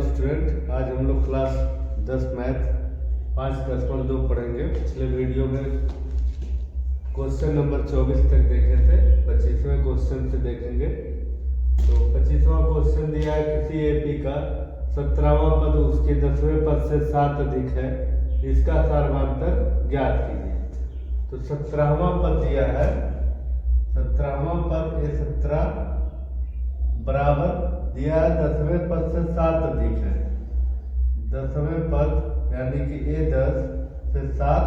Student, आज हम लोग क्लास 10 मैथ 5.2 पढ़ेंगे। पिछले वीडियो में क्वेश्चन नंबर 24 तक देखे थे, 25वें क्वेश्चन से देखेंगे। तो 25वां क्वेश्चन दिया है किसी एपी का 17वां पद उसके 10वें पद से 7 अधिक है, इसका सार्वधातुक ज्ञात कीजिए। तो 17वां पद दिया है, 17वां पद ये 17 बराबर दिया है 10वें पद से 7 अधिक है। 10वें पद यानी कि ए 10 से 7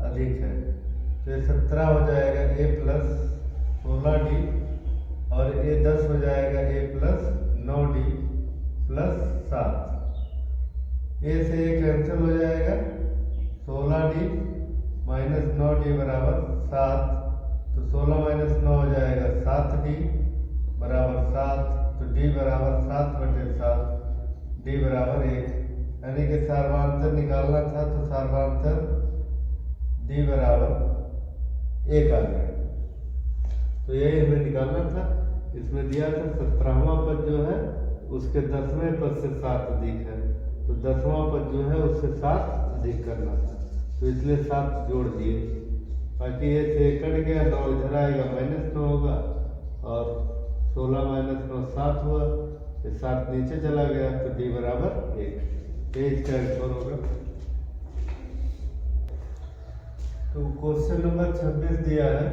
अधिक है, तो ये 17 हो जाएगा ए प्लस 16d और ए 10 हो जाएगा ए प्लस 9d प्लस 7। ए से ए कैंसिल हो जाएगा, 16d माइनस 9d बराबर 7, तो 16 माइनस 9 हो जाएगा 7d बराबर 7, तो d बराबर 7/7, d बराबर 1, यानी कि सार्वधातुक निकालना था तो सार्वधातुक d बराबर 1 आ गया। तो यही हमें निकालना था। इसमें दिया था 17वां पद जो है उसके 10वें पद से 7 अधिक है, तो 10वां पद जो है उससे 7 अधिक करना था, तो इसलिए 7 जोड़ दिए। बाकी ये से कट गया, 9 इधर आएगा -9 होगा और 16 माइनस 9 7 हुआ, ये 7 नीचे चला गया, तो d बराबर 1, ये इसका आंसर होगा। तो क्वेश्चन नंबर 26 दिया है।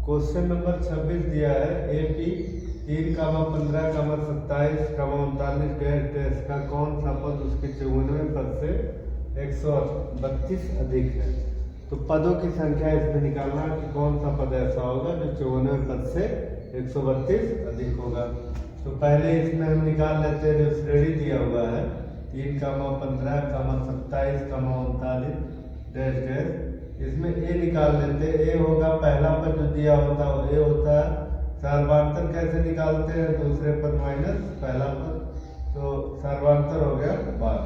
क्वेश्चन नंबर 26 दिया है एपी 3, 15, 27, 39 डैश का कौन सा पद उसके 54वें पद से 132 अधिक है। तो पदों की संख्या इसमें निकालना कि कौन सा पद ऐसा होगा जो 54वें पद से 132 अधिक होगा। तो पहले इसमें हम निकाल लेते हैं जो श्रेणी दिया हुआ है 3, 15, 27, 39 डैश डैश, इसमें ए निकाल लेते हैं। ए होगा पहला पद जो दिया होता है वो ए होता है। सार्वधातुक कैसे निकालते हैं, दूसरे पद माइनस पहला पद, तो सार्वधातुक हो गया 12।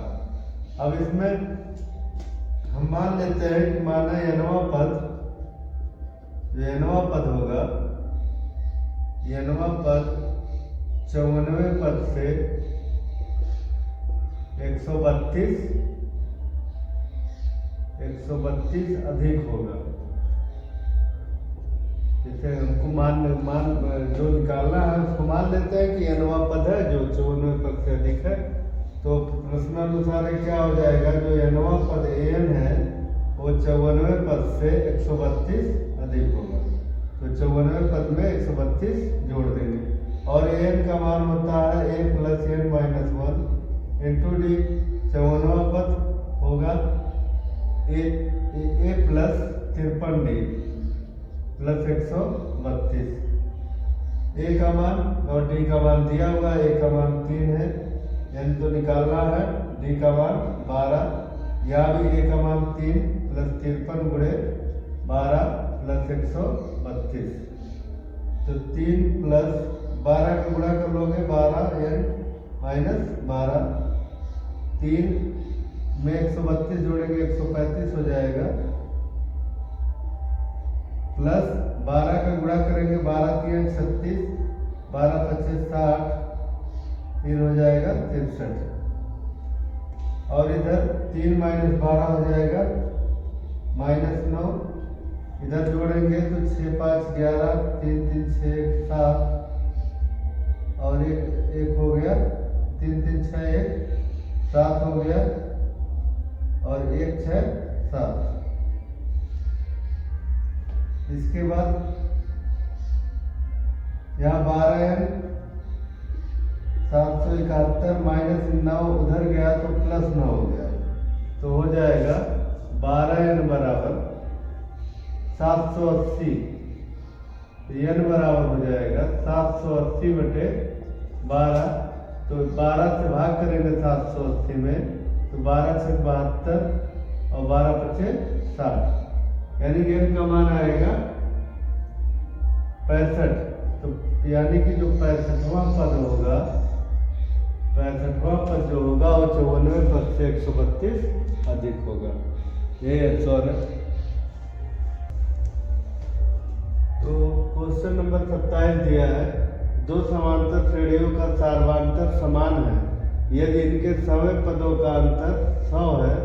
अब इसमें हम मान लेते हैं कि माना nवां पद, जो nवां पद होगा, nवां पद 54वें पद से 132 अधिक होगा। जैसे हमको मान जो निकालना है उसको मान लेते हैं कि nवां पद है जो 54वें पद से अधिक है। तो प्रश्नानुसार क्या हो जाएगा, जो nवां पद an है वो 54वें पद से 132 अधिक होगा, तो 54वें पद में 132 जोड़ देंगे। और an का मान होता है a plus n minus 1 into D. 54वां पद होगा a plus 53d plus 132। a का मान और d का मान दिया हुआ है, a का मान 3 है, n तो निकालना है, d का मान 12, यहाँ भी a का मान 3 प्लस 53 गुणे 12 प्लस 132, तो 3 प्लस 12 का गुणा कर लोगे 12 n माइनस 12, 3 में 132 जोड़ेंगे 135 हो जाएगा, प्लस 12 का गुणा करेंगे 12 3 36, 12 25 60, 3 हो जाएगा 63, और इधर 3 माइनस 12 हो जाएगा -9, इधर जोड़ेंगे तो 6 5 11, 3 3 6 7, और एक हो गया 3 3 6 1 7 हो गया, और 1 6 7। इसके बाद यहाँ 12n 771 माइनस 9 उधर गया तो प्लस 9 हो गया, तो हो जाएगा 12n बराबर 780, n बराबर हो जाएगा 780/12, तो 12 से भाग करेंगे 780 में, तो 12 से 72 और 12 पचे 60, यानी कि n का मान आएगा 65। तो यानी कि जो 65वां पद होगा, 65वां पद जो होगा वो 54वें पद से 132 अधिक होगा, ये आंसर है। तो क्वेश्चन नंबर 27 दिया है दो समांतर श्रेणियों का सार्वांतर समान है, यदि इनके 100वें पदों का अंतर 100 है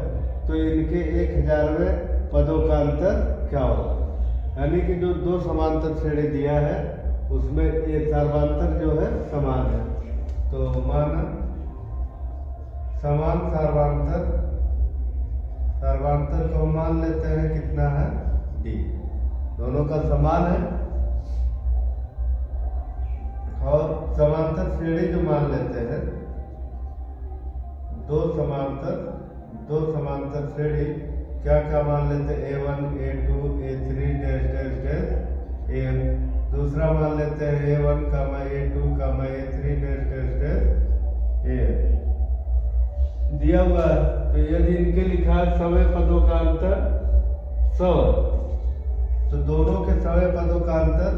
तो इनके 1000वें पदों का अंतर क्या होगा। यानी कि जो दो समांतर श्रेणी दिया है उसमें ये सार्वांतर जो है समान है, तो माना समान सार्वांतर को मान लेते हैं कितना है d, दोनों का समान है। और समांतर श्रेणी जो मान लेते हैं दो समांतर श्रेणी क्या क्या मान लेते हैं a1 a2 a3 dash dash dash an, दूसरा मान लेते हैं a1 a2 a3 dash dash dash an दिया हुआ है। तो यदि इनके लिखा है 100वें पदों का अंतर 100, तो दोनों के 100वें पदों का अंतर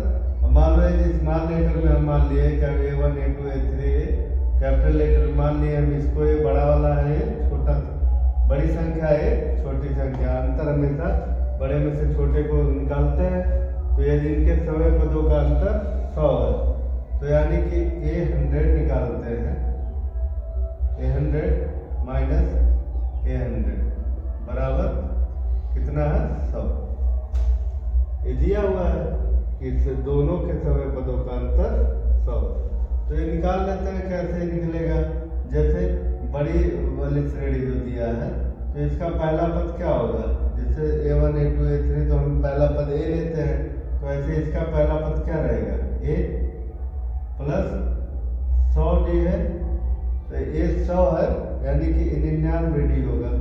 मान लो स्मॉल लेटर में हम मान लिए क्या a1 a2 a3 capital letter मान लिए हम इसको, ये बड़ा वाला है ये छोटा, बड़ी संख्या है छोटी संख्या, अंतर हमेशा बड़े में से छोटे को निकालते हैं। तो यदि इनके 100वें पदों का अंतर 100 है तो यानी कि a100 निकालते हैं, a100 माइनस a100 बराबर कितना है 100। ये दिया हुआ है कि इससे दोनों के 100वें पदों का अंतर 100, तो ये निकाल लेते हैं। कैसे निकलेगा, जैसे बड़ी वाली श्रेणी जो दिया है तो इसका पहला पद क्या होगा, जैसे a1 a2 a3 तो हम पहला पद a लेते हैं, तो ऐसे इसका पहला पद क्या रहेगा a प्लस 100d है, तो a 100 है यानी कि 99d होगा,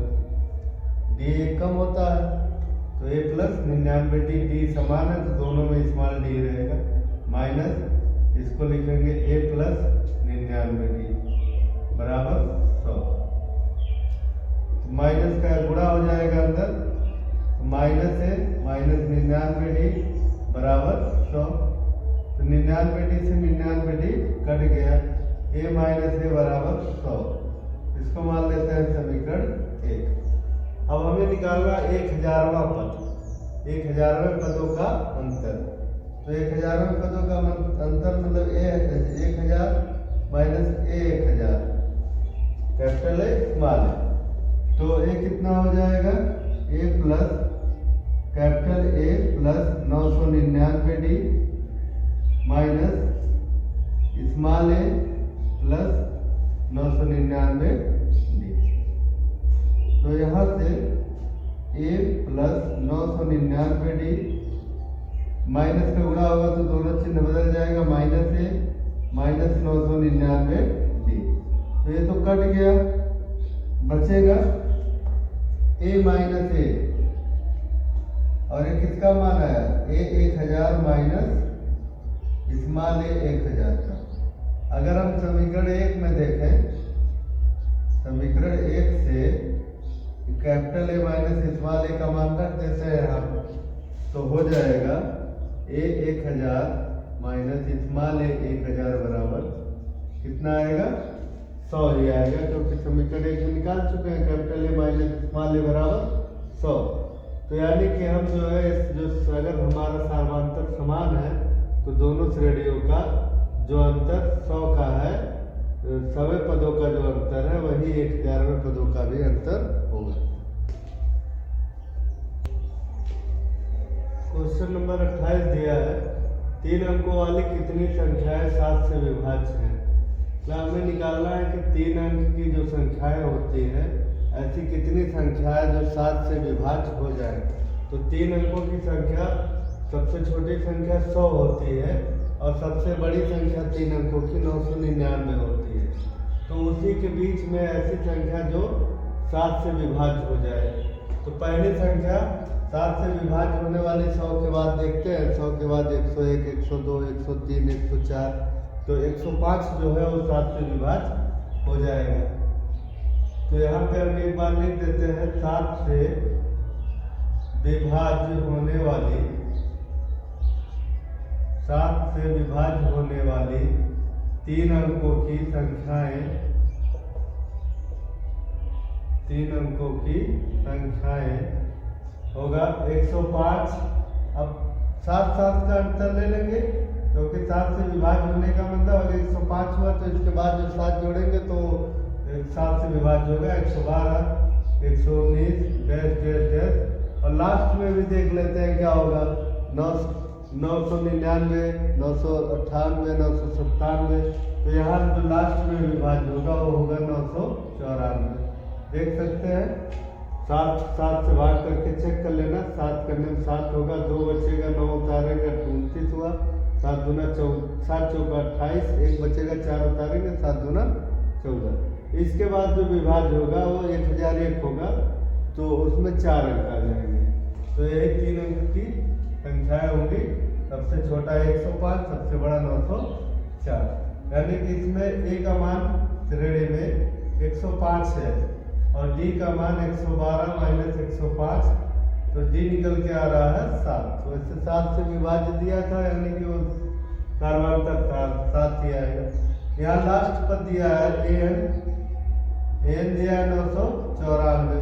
d एक कम होता है तो a प्लस 99d, d समान है तो दोनों में स्मॉल d रहेगा, माइनस इसको लिखेंगे a प्लस 99d बराबर 100, माइनस का गुणा हो जाएगा अंदर, माइनस है माइनस 99d बराबर 100, तो 99d से 99d कट गया, a माइनस a बराबर 100, इसको मान लेते हैं समीकरण 1। अब हमें निकालना 1000वां पद, 1000वें पदों का अंतर, तो 1000वें पदों का अंतर मतलब 1000 माइनस a1000 कैपिटल है स्मॉल है, तो a कितना हो जाएगा a plus capital A plus 999d minus small a plus 999d, तो यहाँ से a प्लस 999d माइनस का गुणा होगा तो दोनों चिन्ह बदल जाएगा, माइनस a माइनस 999d, तो ये तो कट गया, बचेगा a माइनस a, और ये किसका मान आया a 1000 माइनस स्मॉल a 1000 का। अगर हम समीकरण 1 में देखें, समीकरण 1 से capital A minus small a का मान रख देते हैं यहाँ पर, तो हो जाएगा a 1000 माइनस स्मॉल a 1000 बराबर कितना आएगा 100 ही आएगा, क्योंकि समीकरण 1 में निकाल चुके हैं capital A minus small a बराबर 100। तो यानी कि हम जो है जो अगर हमारा सार्वांतर समान है तो दोनों श्रेणियों का जो अंतर 100 का है, 100वें पदों का जो अंतर है वही 1000वें पदों का भी अंतर होगा। क्वेश्चन नंबर 28 दिया है 3 अंकों वाली कितनी संख्याएं 7 से विभाज्य हैं। तो हमें निकालना है कि 3 अंक की जो संख्याएं होती है ऐसी कितनी संख्याएं जो 7 से विभाज्य हो जाए। तो 3 अंकों की संख्या सबसे छोटी संख्या 100 होती है और सबसे बड़ी संख्या 3 अंकों की 999 होती है। तो उसी के बीच में ऐसी संख्या जो 7 से विभाज्य हो जाए। तो पहली संख्या 7 से विभाज्य होने वाली 100 के बाद देखते हैं, 100 के बाद 101, 102, 103, 104, तो 105 जो है वो 7 से विभाज्य हो जाएगा। तो यहाँ पे हम एक बार लिख देते हैं 7 से विभाज्य होने वाली 3 अंकों की संख्याएं, 3 अंकों की संख्याएं होगा 105। अब 7 7 का अंतर ले लेंगे क्योंकि 7 से विभाज्य होने का मतलब अगर 105 हुआ तो इसके बाद जो 7 जोड़ेंगे तो 7 से विभाज्य होगा 112, 119 डैश डैश डैश। और लास्ट में भी देख लेते हैं क्या होगा, 999, 998, 997। तो यहाँ जो लास्ट में विभाज्य होगा वो होगा 994। देख सकते हैं 7 से भाग करके चेक कर लेना, 7 करने में 7 होगा, 2 बचेगा, 9 उतारेंगे 29 हुआ, 7 दूना 7 चौका 28, 1 बचेगा, 4 उतारेंगे, 7 दूना 14। इसके बाद जो विभाज्य होगा वो 1001 होगा, तो उसमें 4 अंक आ जाएंगे। तो यही 3 अंक की संख्याएं होंगी, सबसे छोटा 105, सबसे बड़ा 904। यानी कि इसमें ए का मान श्रेणी में 105 है और डी का मान 112 माइनस 105, तो डी निकल के आ रहा है 7। तो इससे 7 से विभाज्य दिया था, यानी कि वो कार्बन तक 7 ही आएगा। यहाँ लास्ट पर दिया है एन दिया है 994।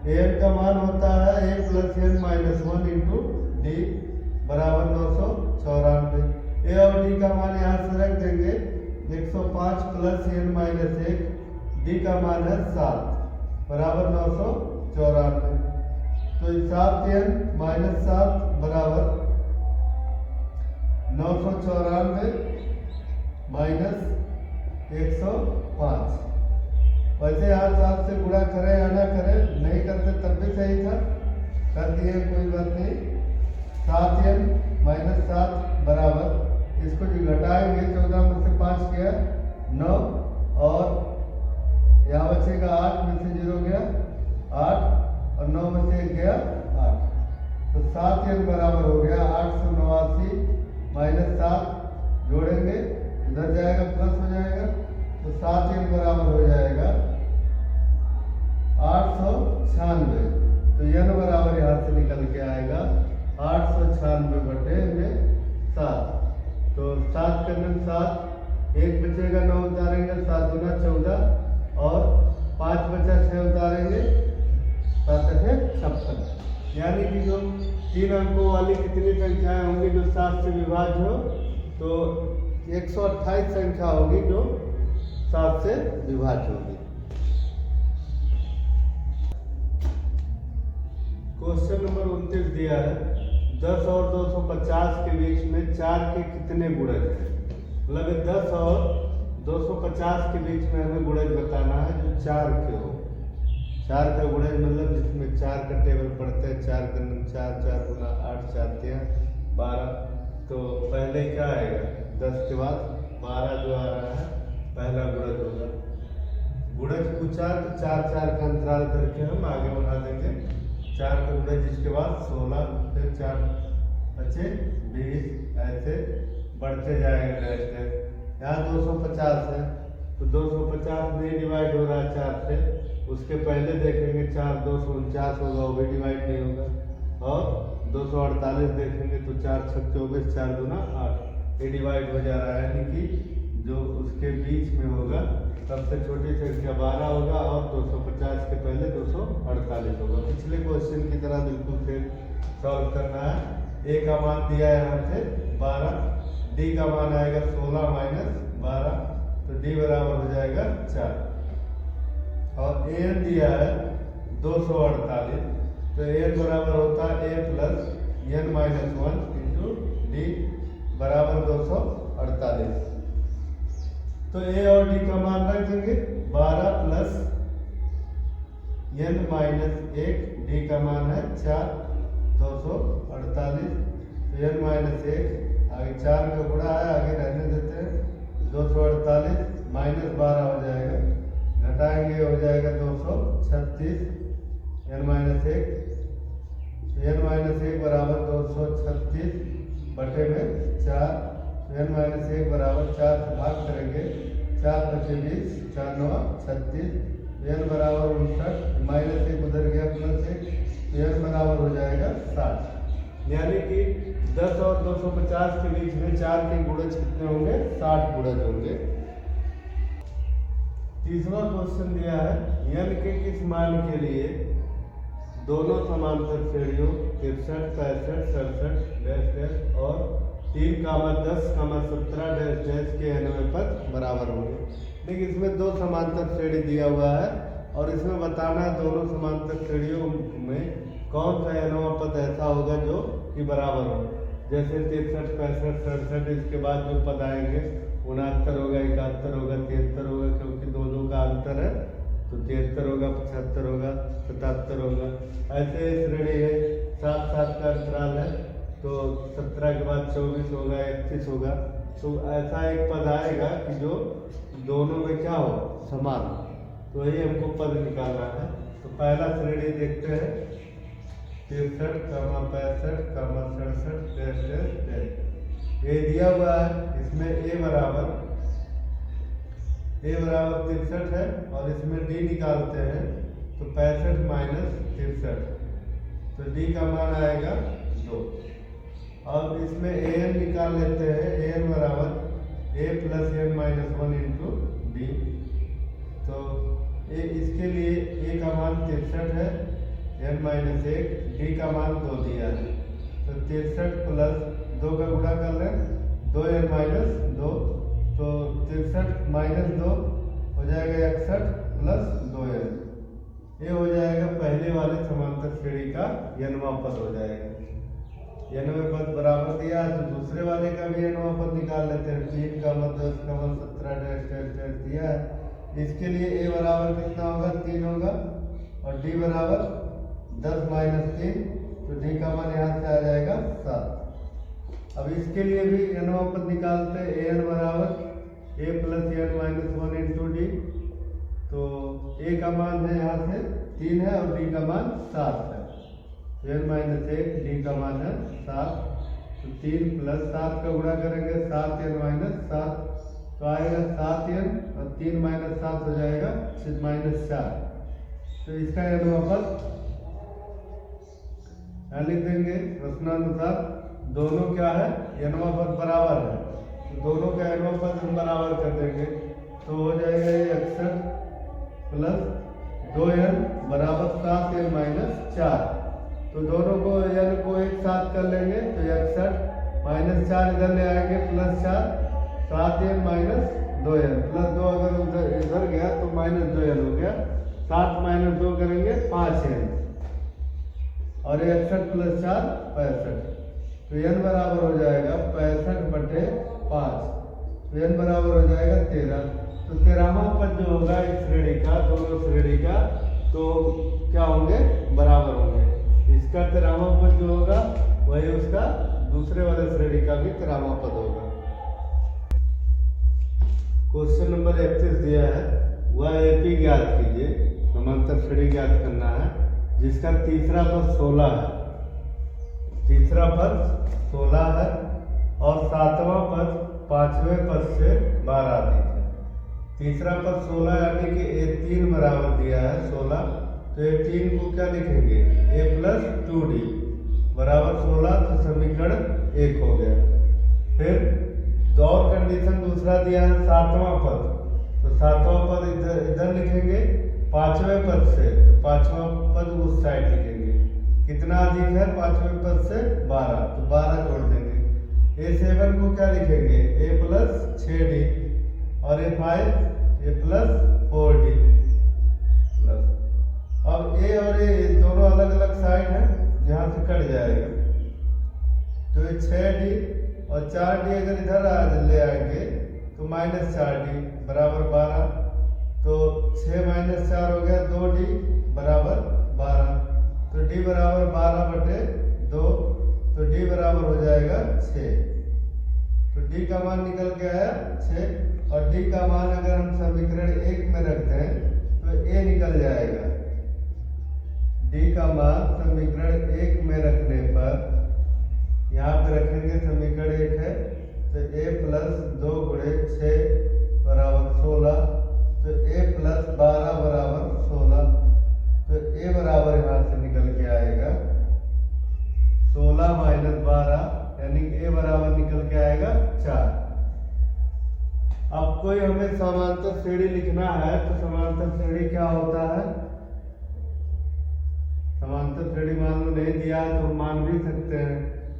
एन का मान होता है A plus N minus 1 into D बराबर 994। ए और डी का मान यहाँ से रख देंगे, 105 प्लस एन माइनस 1, डी का मान है 7 बराबर 994। तो 7n माइनस 7 बराबर 994 माइनस 105। वैसे यहाँ 7 से गुणा करें या ना करें, नहीं करते तब भी सही था, कर दिए कोई बात नहीं। 7n माइनस 7 बराबर, इसको जो घटाएंगे 14 में से 5 गया 9, और यहाँ बचेगा 8 में से 0 गया 8, और 9 में से 1 गया 8। तो 7n बराबर हो गया 889 माइनस 7, जोड़ेंगे इधर जाएगा प्लस हो जाएगा, तो 7n बराबर हो जाएगा 896। तो n बराबर यहाँ से निकल के आएगा 896 बटे में 7। तो 7 करने में 7, 1 बचेगा, 9 उतारेंगे, 7 दूना 14, और 5 बचा 6 उतारेंगे, 7 56। यानी कि जो 3 अंकों वाली कितनी संख्याएं होंगी जो 7 से विभाज्य हो, तो 128 संख्या होगी जो 7 से विभाज्य होगी। क्वेश्चन नंबर 29 दिया है, 10 और 250 के बीच में 4 के कितने गुणज हैं। मतलब 10 और 250 के बीच में हमें गुणज बताना है जो 4 के हो। 4 का गुणज मतलब जिसमें 4 का टेबल पढ़ते हैं, 4 का 4, 4 गुना 8, 4 3 12। तो पहले क्या आएगा, 10 के बाद 12 जो आ रहा है पहला गुणज होगा। गुणज पूछा तो 4 4 का अंतराल करके हम आगे बढ़ा देंगे। 4 का गुणज, इसके बाद 16, फिर 4 बचे 20, ऐसे बढ़ते जाएंगे डैश डैश। यहाँ 250 है, तो 250 नहीं डिवाइड हो रहा है 4 से, उसके पहले देखेंगे 4 249 होगा, वो भी डिवाइड नहीं होगा। और 248 देखेंगे तो 4 6 24, 4 दूना 8, ये डिवाइड हो जा रहा है। यानी कि जो उसके बीच में होगा सबसे छोटी संख्या 12 होगा, और 250 के पहले 248 होगा। पिछले क्वेश्चन की तरह बिल्कुल फिर सॉल्व करना है। ए का मान दिया है यहाँ से 12, डी का मान आएगा 16 माइनस 12, तो डी बराबर हो जाएगा 4। और एन दिया है 248, तो एन बराबर होता है A plus N minus 1 into D बराबर 248। तो ए और डी का मान रख देंगे 12 प्लस एन माइनस 1, डी का मान है 4, 248। तो एन माइनस 1 आगे 4 का गुणा है, आगे रहने देते हैं। 248 माइनस 12 हो जाएगा, घटाएंगे हो जाएगा 236 एन माइनस 1। एन माइनस 1 बराबर 236 बटे में 4, एन माइनस 1 बराबर 4 से भाग करेंगे, 4 बचे 20, 4 9 36, एन बराबर 59, माइनस 1 उधर गया प्लस 1, एन बराबर हो जाएगा 60। यानी कि 10 और 250 के बीच में 4 के गुणज कितने होंगे, 60 गुणज होंगे। तीसरा क्वेश्चन दिया है, n के किस मान के लिए दोनों समांतर श्रेणियों 63, 65, 67 डैश डैश और 3,10,17 डैश डैश के nवें पद बराबर होंगे। देखिए इसमें दो समांतर श्रेणी दिया हुआ है और इसमें बताना है दोनों समांतर श्रेणियों में कौन सा nवां पद ऐसा होगा जो कि बराबर हो। जैसे 63, 65, 67, इसके बाद जो पद आएंगे 69 होगा, 71 होगा, 73 होगा, क्योंकि दोनों का अंतर है तो 73 होगा, 75 होगा, 77 होगा। ऐसे श्रेणी है 7 7 का अंतराल है तो 17 के बाद 24 होगा, 31 होगा। तो ऐसा एक पद आएगा कि जो दोनों में क्या हो, समान। तो यही हमको पद निकालना है। तो पहला श्रेणी देखते हैं 63, 65, 67 डैश डैश डैश। ये दिया हुआ है, इसमें a बराबर 63 है और इसमें d निकालते हैं तो 65 माइनस 63, तो d का मान आएगा 2। अब इसमें an निकाल लेते हैं, an बराबर a plus n minus 1 into D. तो इसके लिए a का मान 63 है, n माइनस 1, d का मान 2 दिया है। तो 63 प्लस 2 का गुणा कर लें, 2n माइनस 2, तो 63 माइनस 2 हो जाएगा 61 प्लस 2n। ये हो जाएगा पहले वाले समांतर श्रेणी का nवां पद हो जाएगा। nवें पद बराबर दिया है तो दूसरे वाले का भी nवां पद निकाल लेते हैं। 3 का मत 10 का मत 17 डैश डैश डैश दिया है। इसके लिए a बराबर कितना होगा, 3 होगा और d बराबर 10 माइनस 3, तो d का मान यहाँ से आ जाएगा 7। अब इसके लिए भी nवां पद निकालते हैं, an बराबर a plus n minus 1 into D. तो a का मान है यहाँ से 3 है और d का मान 7 है। n माइनस 1, d का मान है 7, तो 3 प्लस 7 का गुणा करेंगे 7n माइनस 7, तो आएगा 7n और 3 माइनस 7 हो जाएगा माइनस 4। तो इसका nवां पद लिख देंगे प्रश्नानुसार। दोनों क्या है, nवां पद बराबर है, तो दोनों का nवां पद हम बराबर कर देंगे। तो हो जाएगा ये 61 प्लस 2n बराबर 7n माइनस 4। तो दोनों को n को एक साथ कर लेंगे तो 61 माइनस 4 इधर ले आएंगे plus 4, 7n minus 2n plus 2 अगर उधर इधर गया तो माइनस 2n हो गया। 7 माइनस 2 करेंगे 5n और 61 प्लस 4 65, तो n बराबर हो जाएगा 65/5, तो n बराबर हो जाएगा 13। तो 13वां पद जो होगा इस श्रेणी का, दोनों श्रेणी का, तो क्या होंगे, बराबर होंगे। इसका 13वां पद जो होगा वही उसका दूसरे वाले श्रेणी का भी 13वां पद होगा। क्वेश्चन नंबर 31 दिया है, वह एपी ज्ञात कीजिए, समांतर श्रेणी ज्ञात करना है जिसका तीसरा पद 16 है। तीसरा पद 16 है और 7वां पद 5वें पद से 12 अधिक है। तीसरा पद 16 यानी कि ए 3 बराबर दिया है 16, तो ए 3 को क्या लिखेंगे, a प्लस 2d बराबर 16, तो समीकरण 1 हो गया। फिर और कंडीशन दूसरा दिया है 7वां पद, तो 7वां पद इधर लिखेंगे 5वें पद से, तो 5वां पद उस साइड लिखेंगे। कितना अधिक है 5वें पद से 12, तो 12 जोड़ देंगे। a7 को क्या लिखेंगे, a प्लस 6d और a5 a plus 4d plus. अब a और a दोनों अलग अलग साइड हैं, जहाँ से कट जाएगा, तो ये 6d और 4d अगर इधर ले आएंगे तो माइनस 4d बराबर 12, तो 6 माइनस 4 हो गया 2d बराबर 12, तो d बराबर 12/2, तो d बराबर हो जाएगा 6। तो d का मान निकल के आया 6 और d का मान अगर हम समीकरण 1 में रख दें तो a निकल जाएगा। d का मान समीकरण 1 में रखने पर, यहाँ पे रखेंगे समीकरण 1 है तो a प्लस 2 गुणे 6 बराबर 16, तो a प्लस 12 बराबर 16, तो a बराबर यहाँ से निकल के आएगा 16 माइनस 12, यानी a बराबर निकल के आएगा 4। अब कोई हमें समांतर श्रेणी लिखना है तो समांतर श्रेणी क्या होता है, समांतर श्रेणी मान लो नहीं दिया है तो हम मान भी सकते हैं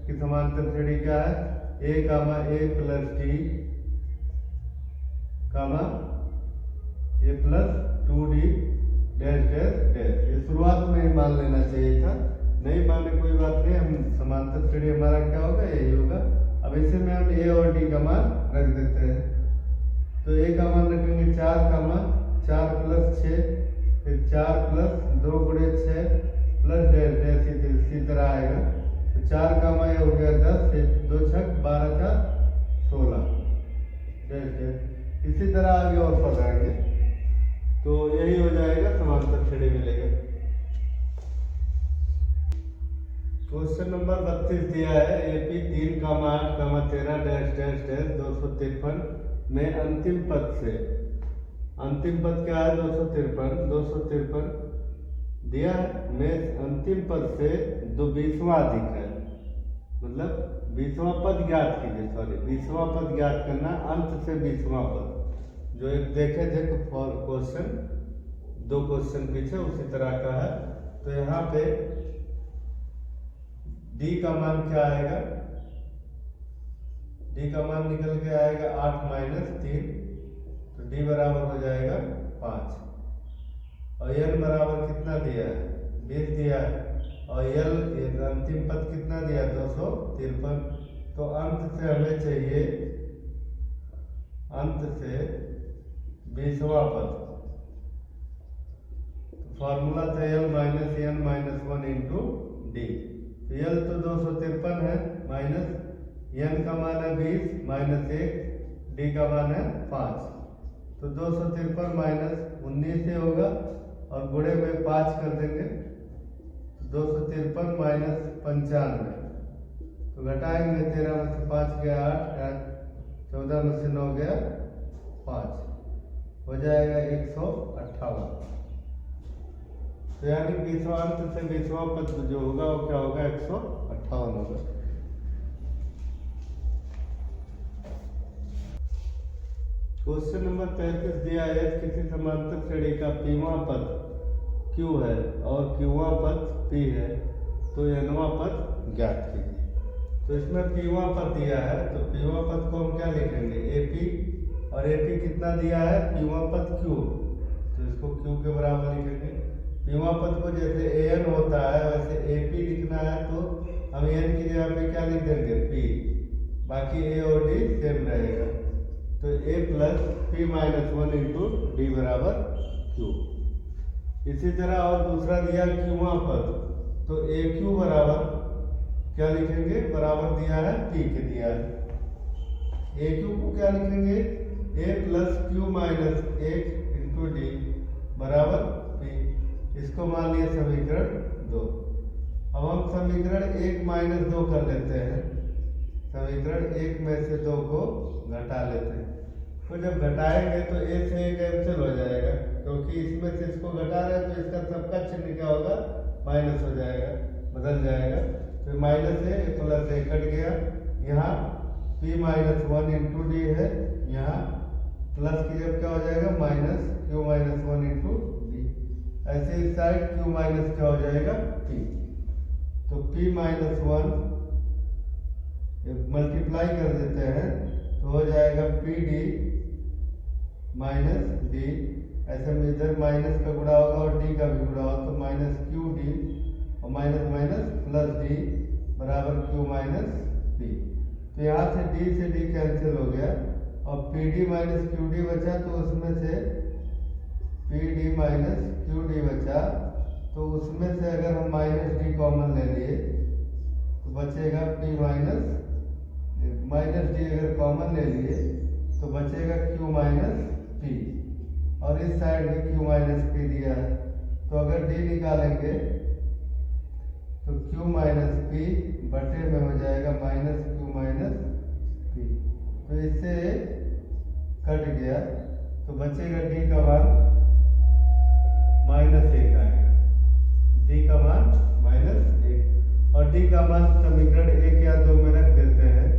कि समांतर श्रेणी क्या है, A comma A plus D comma A plus 2d dash dash dash. ये शुरुआत में ही मान लेना चाहिए था, नहीं माने कोई बात नहीं, हम समांतर श्रेणी हमारा क्या होगा यही होगा। अब इसे में हम ए और डी का मान रख देते हैं। तो ए का मान रखेंगे 4 कामा 4 प्लस 6, फिर 4 प्लस 2 गुणे 6 प्लस डैश डैश इसी तरह आएगा। तो 4 कामा ये हो गया 10, फिर 2 छक 12 का 16 डैश डैश। इसी तरह आगे और पढ़ाएंगे तो यही हो जाएगा, समांतर श्रेणी मिलेगा। क्वेश्चन नंबर 32 दिया है एपी 3 कामा 8 कामा 13 डैश डैश डैश 253 में अंतिम पद से, अंतिम पद क्या है 253 दिया है, में अंतिम पद से 20वां अधिक है, मतलब 20वां पद ज्ञात कीजिए, सॉरी 20वां पद ज्ञात करना, अंत से 20वां पद जो एक देखे थे क्वेश्चन 2 क्वेश्चन पीछे उसी तरह का है। तो यहाँ पे डी का मान क्या आएगा, डी का मान निकल के आएगा 8 माइनस 3, तो डी बराबर हो जाएगा 5। और एन बराबर कितना दिया है 20 दिया है, और एल अंतिम पद कितना दिया 253। तो अंत से हमें चाहिए, अंत से 20वां पद, फॉर्मूला था L minus N minus 1 into D. तो एल तो 253 है, माइनस एन का मान है 20 माइनस 1, डी का मान है 5। तो 253 माइनस 19 से होगा और गुणे में 5 कर देंगे, 253 माइनस 95। तो घटाएंगे 13 में से 5 गया 8, 14 में से 9 गया 5, हो जाएगा 158। तो यानी 20वां अंत से 20वां पद जो होगा वो क्या होगा 158 होगा। क्वेश्चन नंबर 33 दिया है किसी समांतर श्रेणी का पीवां पद Q है और Qवां पद P है, तो Nवां पद ज्ञात कीजिए। तो इसमें पीवां पद दिया है, तो पीवां पद को हम क्या लिखेंगे AP, और AP कितना दिया है पीवां पद Q, तो इसको Q के बराबर लिखेंगे। पीवां पद को जैसे AN होता है वैसे AP लिखना है, तो हम N की जगह पे क्या लिख देंगे P, बाकी A और D सेम रहेगा। तो A plus P minus 1 into D बराबर Q। इसी तरह और दूसरा दिया Qवां पद, तो AQ बराबर क्या लिखेंगे, बराबर दिया है P के दिया है। AQ को क्या लिखेंगे A plus Q minus 1 into D बराबर P। इसको मान लिया समीकरण 2। अब हम समीकरण 1 माइनस 2 कर लेते हैं, समीकरण 1 में से 2 को घटा लेते हैं। तो जब घटाएंगे तो A से A कैंसिल हो जाएगा, क्योंकि इसमें से इसको घटा रहे हैं तो इसका सबका चिन्ह क्या होगा माइनस हो जाएगा, बदल जाएगा। तो minus A plus A cut गया, यहाँ P माइनस 1 इंटू डी है, यहाँ प्लस की जब क्या हो जाएगा minus Q minus 1 into D. ऐसे इस साइड Q माइनस क्या हो जाएगा P। तो P माइनस 1 मल्टीप्लाई कर देते हैं तो हो जाएगा पी डी माइनस डी। ऐसे में इधर माइनस का गुणा होगा और डी का भी गुणा होगा, तो माइनस क्यू डी और माइनस माइनस प्लस डी बराबर क्यू माइनस डी। तो यहाँ से डी कैंसिल हो गया और P D minus Q D बचा, तो उसमें से P D minus Q D बचा, तो उसमें से अगर हम माइनस डी कॉमन ले लिए तो बचेगा पी माइनस डी, अगर कॉमन ले लिए तो बचेगा क्यू माइनस पी, और इस साइड में क्यू माइनस पी दिया है। तो अगर डी निकालेंगे तो क्यू माइनस पी बटे में हो जाएगा माइनस क्यू माइनस पी। तो इससे कट गया तो बचेगा डी का मान माइनस 1 आएगा, डी का मान माइनस 1। और डी का मान समीकरण 1 या 2 में रख देते हैं।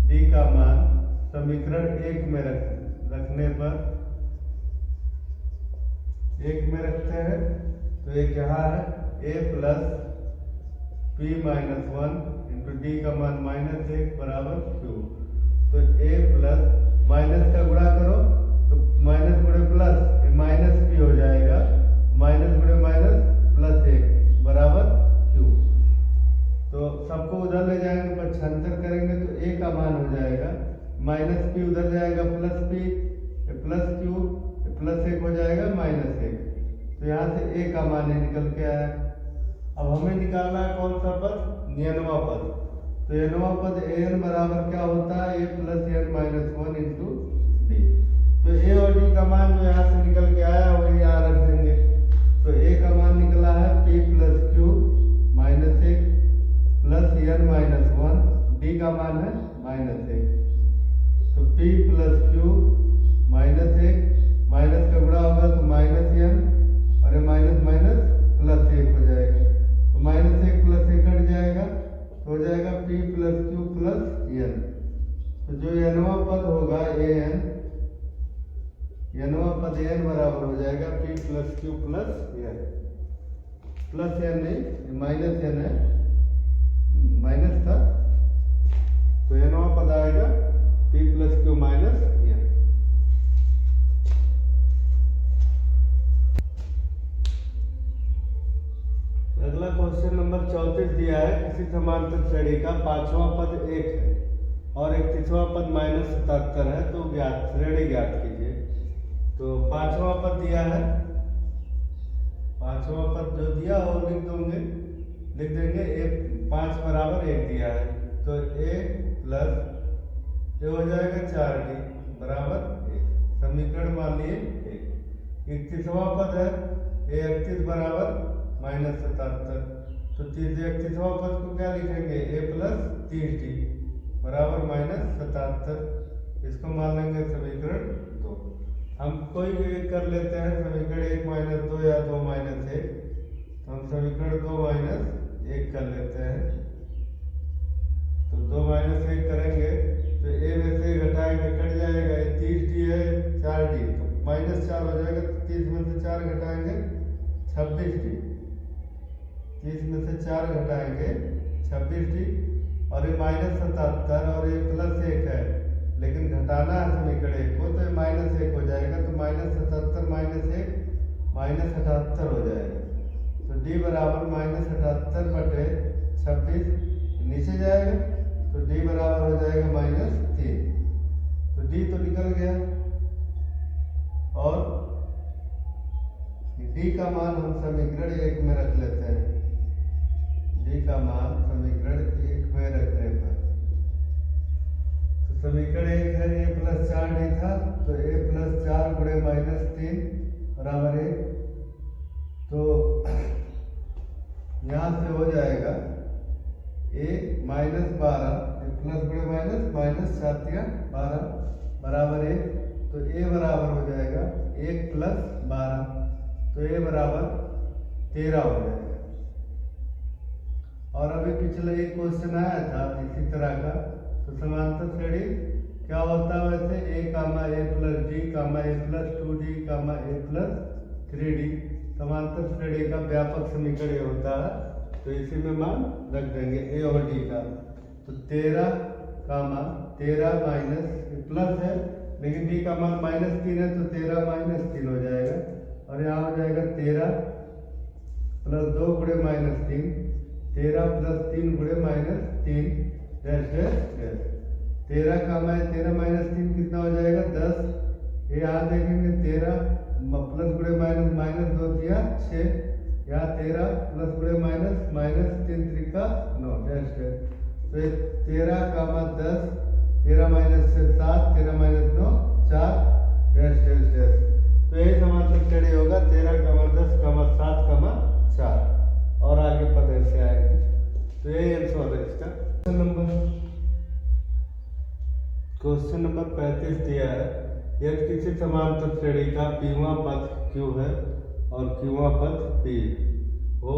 डी का मान समीकरण 1 में रखने पर 1 में रखते हैं तो एक यहाँ है a plus P minus 1 into D का मान -1 बराबर क्यू। तो ए प्लस माइनस का गुणा करो तो माइनस गुणे प्लस माइनस पी हो जाएगा, माइनस गुणे माइनस प्लस 1 बराबर क्यू। तो सबको उधर ले जाएंगे, पक्षांतर करेंगे तो ए का मान हो जाएगा माइनस पी, उधर जाएगा plus P, plus Q, plus 1 हो जाएगा -1। तो यहाँ से ए का मान निकल के आया। अब हमें निकालना है कौन सा पद, nवां पद। तो nवां पद an बराबर क्या होता है, a plus n minus 1 into D. तो a और d का मान जो यहाँ से निकल के आया वही यहाँ रख देंगे। तो a का मान निकला है p plus Q -1 plus n minus 1, d का मान है -1। तो p प्लस क्यू -1 माइनस का गुणा होगा तो -n और ये माइनस माइनस प्लस 1 हो जाएगा। तो -1 प्लस 1 कट जाएगा तो हो जाएगा p plus Q plus n। तो जो nवां पद होगा an, nवां पद n बराबर हो जाएगा p plus Q plus n। Plus n नहीं, माइनस n है, माइनस था। तो nवां पद आएगा p plus Q minus n। अगला क्वेश्चन नंबर 34 दिया है, किसी समांतर श्रेणी का पांचवा पद 1 है और 31वां पद -77 है, तो श्रेणी ज्ञात कीजिए। तो पांचवा पद दिया है, पांचवा पद जो दिया वो लिख देंगे a 5 बराबर 1 दिया है। तो a प्लस ये हो जाएगा 4d बराबर 1, समीकरण मान लिए 1। 31वां पद है a 31 बराबर -77। तो 31वां पद को क्या लिखेंगे, a प्लस 30d बराबर -77। इसको मान लेंगे समीकरण 2। हम कोई भी कर लेते हैं, समीकरण 1 - 2 या 2 - 1। तो हम समीकरण 2 - 1 कर लेते हैं। तो 2 - 1 करेंगे तो a में से घटाएंगे कट जाएगा, 30d है 4d तो -4 हो जाएगा। तो 30 में से 4 घटाएंगे 26d, 30 में से 4 घटाएंगे 26d और ये -77 और ये प्लस 1 है, लेकिन घटाना है समीकरण 1 को, तो ये -1 हो जाएगा। तो -77 -1 -78 हो जाएगा। तो d बराबर -78 बटे 26 नीचे जाएगा, तो d बराबर हो जाएगा -3। तो d तो निकल गया और d का मान हम समीकरण 1 में रख लेते हैं। d का मान समीकरण 1 में रखने पर तो समीकरण 1 है a प्लस 4d था, तो a प्लस 4 गुणे -3 बराबर 1। तो यहाँ से हो जाएगा a -12 प्लस गुणे माइनस 7×12 बराबर 1। तो a बराबर हो जाएगा 1 प्लस 12, तो a बराबर 13 हो जाएगा। और अभी पिछले एक क्वेश्चन आया था इसी तरह का, तो समांतर श्रेणी क्या होता है वैसे, a, a plus d, a plus 2d, a plus 3d। समांतर श्रेणी का व्यापक समीकरण ये होता है। तो इसी में मान रख देंगे a और d का। तो 13 माइनस प्लस है, लेकिन d का मान -3 है, तो 13 -3 हो जाएगा। और यहाँ हो जाएगा 13 प्लस 2 गुणे -3, 13 प्लस 3 गुणे -3 डैश डैश डैश। 13 -3 कितना हो जाएगा 10। ये यहाँ देखेंगे 13 प्लस गुणे माइनस 2 दिया 6, यहाँ 13 प्लस गुणे -3 त्रिका 9 डैश डैश। तो ये 13 10, 13 माइनस से 7, 13 माइनस 9 4 डैश डैश डैश। तो यही समांतर श्रेणी होगा 13, 10, 7, 4 और आगे पद ऐसे आएंगे। तो यही आंसर है इसका। क्वेश्चन नंबर 35 दिया है, यदि किसी समांतर श्रेणी का pवां पद q है और qवां पद p हो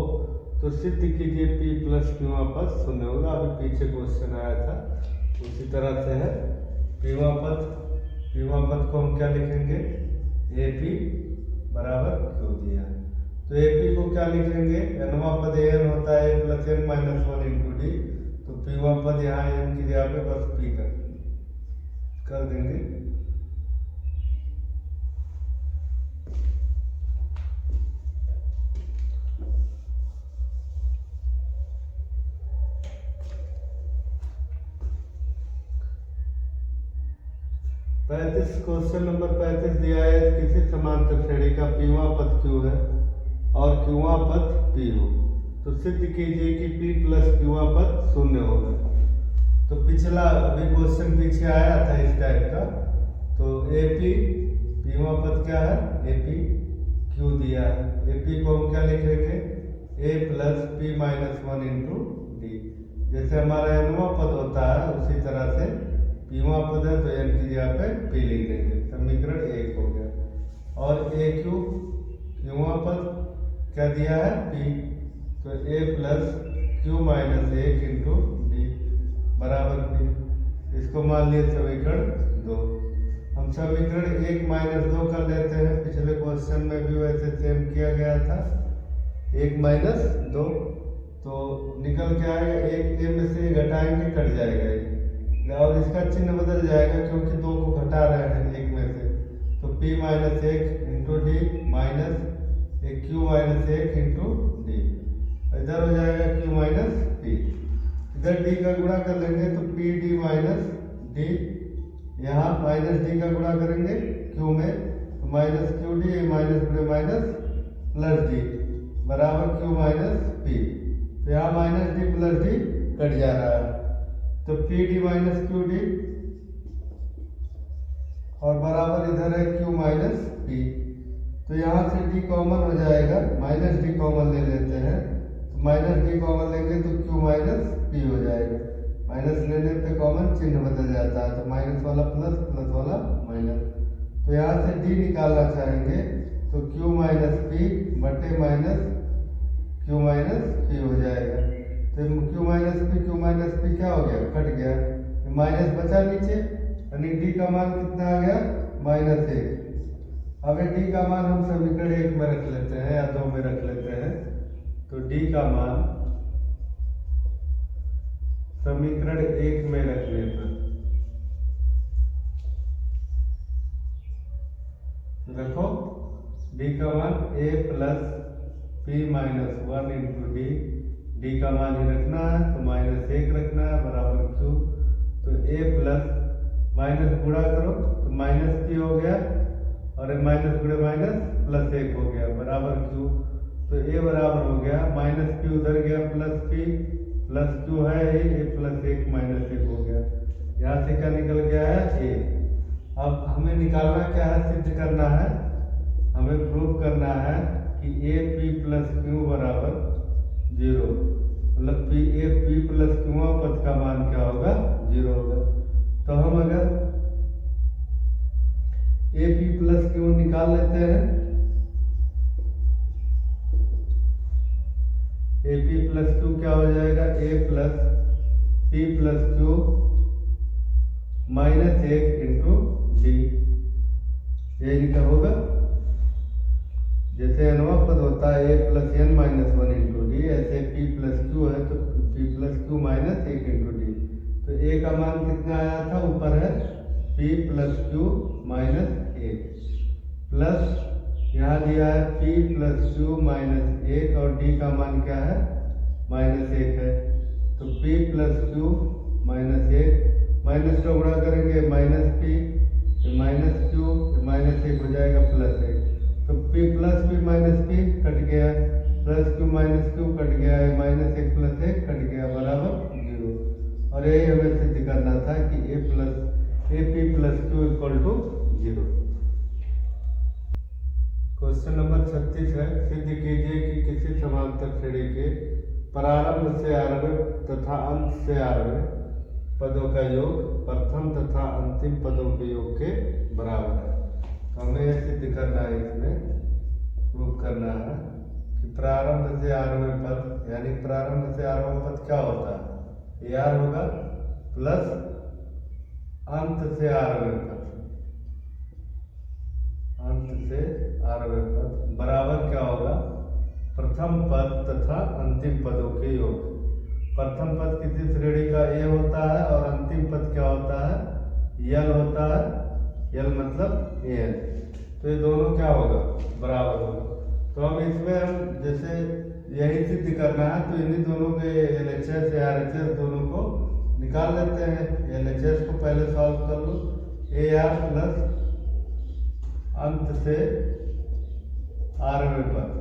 तो सिद्ध कीजिए p प्लस qवां पद शून्य होगा। अभी पीछे क्वेश्चन आया था उसी तरह से है। pवां पद को हम क्या लिखेंगे, AP बराबर q दिया। तो AP को क्या लिखेंगे, nवां पद an होता है a plus n minus 1 into D. तो पीवा पद यहाँ एम की जगह पे बस पी कर देंगे। क्वेश्चन नंबर 35 दिया है किसी समांतर श्रेणी का पीवा पद क्यू है और क्यूवा पद पी हो तो सिद्ध कीजिए कि पी प्लस क्यूवा पद शून्य होगा। तो पिछला अभी क्वेश्चन पीछे आया था इस टाइप का। तो ए पी पीवा पद क्या है, ए पी क्यू दिया है। ए पी को हम क्या लिखेंगे, A plus P minus one into D. जैसे हमारा एनवा पद होता है उसी तरह से पीवा पद है तो एन की जगह पे पी लिख देंगे। समीकरण 1 हो गया। और ए क्यू क्यूवा पद क्या दिया है, पी, तो A plus Q minus 1 into D बराबर पी। इसको मान लिए समीकरण 2। हम समीकरण 1 माइनस 2 कर लेते हैं। पिछले क्वेश्चन में भी वैसे सेम किया गया था। 1 माइनस 2 तो निकल के आएगा, एक ए में से घटाएंगे कट जाएगा ये, और इसका चिन्ह बदल जाएगा क्योंकि 2 को घटा रहे हैं 1 में से। तो p minus 1 into D minus एक क्यू माइनस 1 इंटू डी, इधर हो जाएगा q माइनस p। इधर d का गुणा कर लेंगे तो पी डी माइनस डी, यहाँ माइनस डी का गुणा करेंगे q में तो minus Q D minus minus plus D बराबर q माइनस p। तो यहाँ minus D plus D cut जा रहा है तो P D minus Q D और बराबर इधर है q माइनस पी। तो यहाँ से d कॉमन हो जाएगा, माइनस डी कॉमन ले लेते हैं तो माइनस डी कॉमन लेंगे तो q माइनस पी हो जाएगा। माइनस लेने पे कॉमन चिन्ह बदल जाता है तो माइनस वाला प्लस, प्लस वाला माइनस। तो यहाँ से d निकालना चाहेंगे तो q माइनस पी बटे माइनस q माइनस पी हो जाएगा। तो q माइनस पी क्या हो गया, कट गया, माइनस बचा नीचे, यानी d का मान कितना आ गया, माइनस 1। अब d का मान हम समीकरण 1 में रख लेते हैं या 2 में रख लेते हैं। तो d का मान समीकरण 1 में रखने पर देखो d का मान a plus P minus 1 into D का मान ही रखना है तो माइनस 1 रखना है बराबर q। तो a प्लस माइनस गुणा करो तो माइनस पी हो गया और माइनस गुणे माइनस प्लस 1 हो गया बराबर q। तो a बराबर हो गया माइनस पी उधर गया प्लस पी प्लस q है ही, a प्लस 1 माइनस 1 हो गया। यहाँ से क्या निकल गया है, a। अब हमें निकालना क्या है, सिद्ध करना है, हमें प्रूव करना है कि a p प्लस q बराबर 0, मतलब ए पी प्लस क्यूआ पद का मान क्या होगा, 0 होगा। तो हम अगर ए पी प्लस क्यू निकाल लेते हैं, ए पी प्लस क्यू क्या हो जाएगा, A plus P plus Q minus 1 into D, यही लिखा होगा। जैसे एनवा पद होता है A plus N minus 1 into D, ऐसे पी प्लस क्यू है तो P plus Q minus 1 into D. तो ए का मान कितना आया था, ऊपर है P plus Q minus 1 plus यहाँ दिया है पी प्लस क्यू माइनस 1 और डी का मान क्या है, माइनस 1 है। तो P plus Q minus 1 minus का गुणा करेंगे minus P minus Q minus 1 हो जाएगा प्लस 1। तो p plus P minus P cut गया, plus Q minus Q cut गया है, माइनस 1 प्लस 1 कट गया बराबर 0। और यही हमें सिद्ध करना था कि A P plus Q equal to 0। Question number 36 है, सिद्ध कीजिए कि किसी समांतर श्रेणी के प्रारंभ से आरंभ तथा अंत से आरंभ पदों का योग प्रथम तथा अंतिम पदों के योग के बराबर है। हमें यह सिद्ध करना है, इसमें प्रूव करना है कि प्रारंभ से आरंभ पद, यानी प्रारंभ से आरंभ पद क्या होता है, AR होगा प्लस अंत से आरंभ पद, अंत से आरंभ पद बराबर क्या होगा, प्रथम पद तथा अंतिम पदों के योग। प्रथम पद किसी श्रेणी का ए होता है और अंतिम पद क्या होता है, यल होता है। यल मतलब एन। तो ये दोनों क्या होगा, बराबर होगा। तो हम इसमें हम जैसे यही सिद्ध करना है तो इन्हीं दोनों के LHS या RHS दोनों को निकाल लेते हैं। LHS को पहले सॉल्व कर लो। AR प्लस अंत से आरवें पद।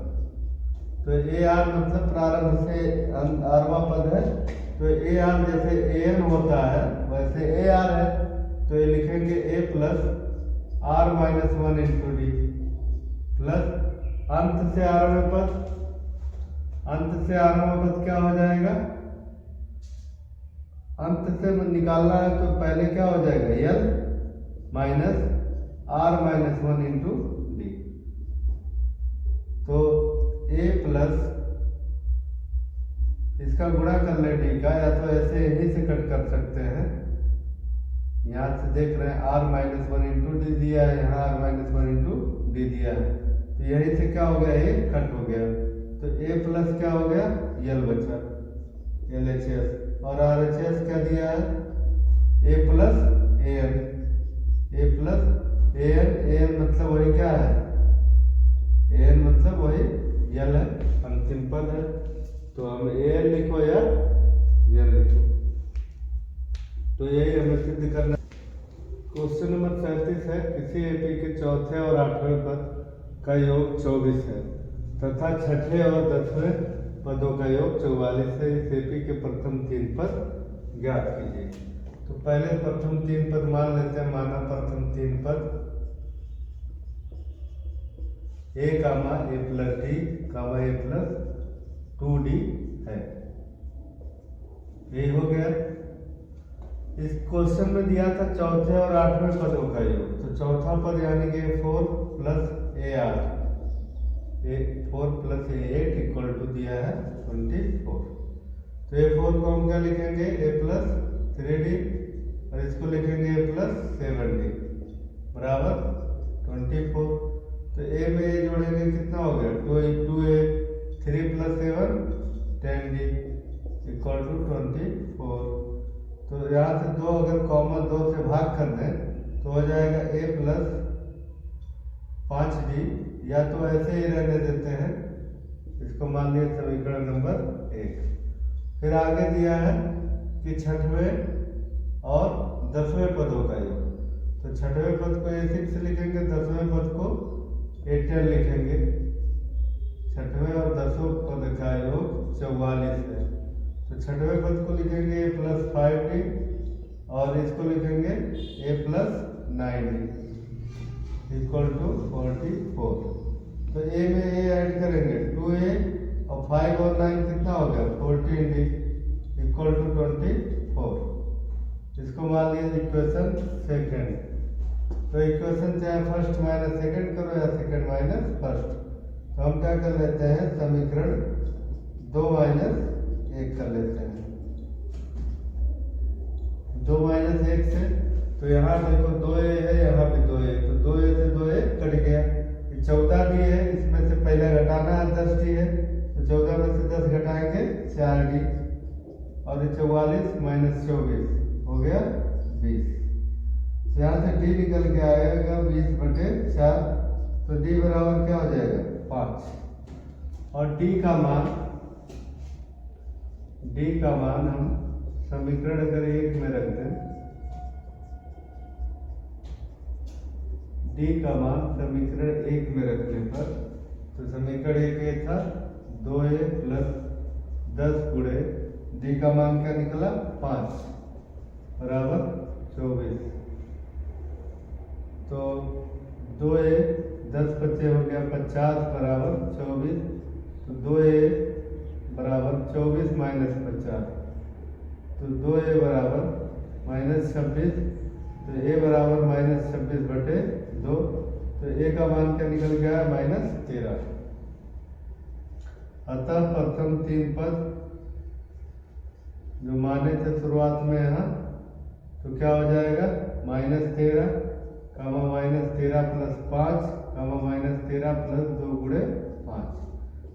तो AR मतलब प्रारंभ से आरवां पद है। तो AR जैसे AN होता है वैसे AR है। तो ये लिखेंगे A plus R minus 1 into D plus अंत से आरवें पद। अंत से आरवां पद क्या हो जाएगा, अंत से निकालना है तो पहले क्या हो जाएगा, L minus R minus 1 into D. तो A प्लस इसका गुणा कर ले डी का, या तो ऐसे यहीं से कट कर सकते हैं। यहाँ से देख रहे हैं R माइनस 1 इंटू डी दिया है, यहाँ R माइनस 1 इंटू डी दिया है। तो यहीं से क्या हो गया, ये कट हो गया। तो A प्लस क्या हो गया, L बचा LHS। और RHS क्या दिया है, A plus AN। A plus AN। AN मतलब वही क्या है, AN मतलब वही L है, अंतिम पद है। तो हम AN लिखो या L लिखो। तो यही हमें सिद्ध करना। क्वेश्चन नंबर 37 है, किसी AP के चौथे और 8वें पद का योग 24 है तथा छठे और 10वें पदों का योग 44 है। इस AP के प्रथम 3 पद ज्ञात कीजिए। तो पहले प्रथम 3 पद मान लेते हैं। माना प्रथम 3 पद A comma A plus D comma A plus 2D है। यही हो गया। इस क्वेश्चन में दिया था चौथे और 8वें पदों का योग। तो चौथा पद यानी कि 4 plus AR, 4 plus A8 equal to दिया है 24। तो A4 को हम क्या लिखेंगे, A प्लस 3D और इसको लिखेंगे A प्लस 7D बराबर 24। तो A में A जोड़ेंगे कितना हो गया, 2A 3 plus 7 10D equal to 24। तो यहाँ से 2 अगर कॉमन 2 से भाग कर दें तो हो जाएगा A प्लस 5D, या तो ऐसे ही रहने देते हैं, इसको मान लिया समीकरण नंबर 1। फिर आगे दिया है कि छठवें और 10वें पदों का योग। तो छठवें पद को A6 लिखेंगे, 10वें पद को A10 लिखेंगे। छठवें और 10वें पद का योग 44 है। तो छठवें पद को लिखेंगे A प्लस 5D और इसको लिखेंगे A plus 9D equal to 44। तो A में A ऐड करेंगे 2A और 5 और 9 कितना हो गया, 14D इक्वल टू 24। इसको मान लिया इक्वेशन सेकेंड। तो इक्वेशन चाहे फर्स्ट माइनस सेकेंड करो या सेकेंड माइनस फर्स्ट। तो हम क्या कर लेते हैं, समीकरण 2 माइनस 1 कर लेते हैं। 2 माइनस 1 से तो यहाँ देखो 2A है, यहाँ भी 2A। तो 2A से 2A कट गया। 14D है, इसमें से पहले घटाना है 10D है। तो 14 में से 10 घटाएंगे 4D और 44 माइनस 24 हो गया 20। तो यहाँ से D निकल के आएगा 20/4। तो D बराबर क्या हो जाएगा, 5। और D का मान हम समीकरण अगर 1 में रख दें, D का मान समीकरण 1 में रखने पर, तो समीकरण 1 ये था 2A प्लस 10 गुणे D का मान क्या निकला, 5 बराबर 24। तो 2A 10 बच्चे हो गया 50 बराबर 24। तो 2A बराबर 24 माइनस 50। तो 2A बराबर माइनस 26। तो A बराबर माइनस 26/2। तो A का मान क्या निकल गया, -13। अतः प्रथम 3 पद जो माने थे शुरुआत में यहाँ, तो क्या हो जाएगा, -13 कामा -13 प्लस 5 कामा -13 प्लस 2 गुणे 5।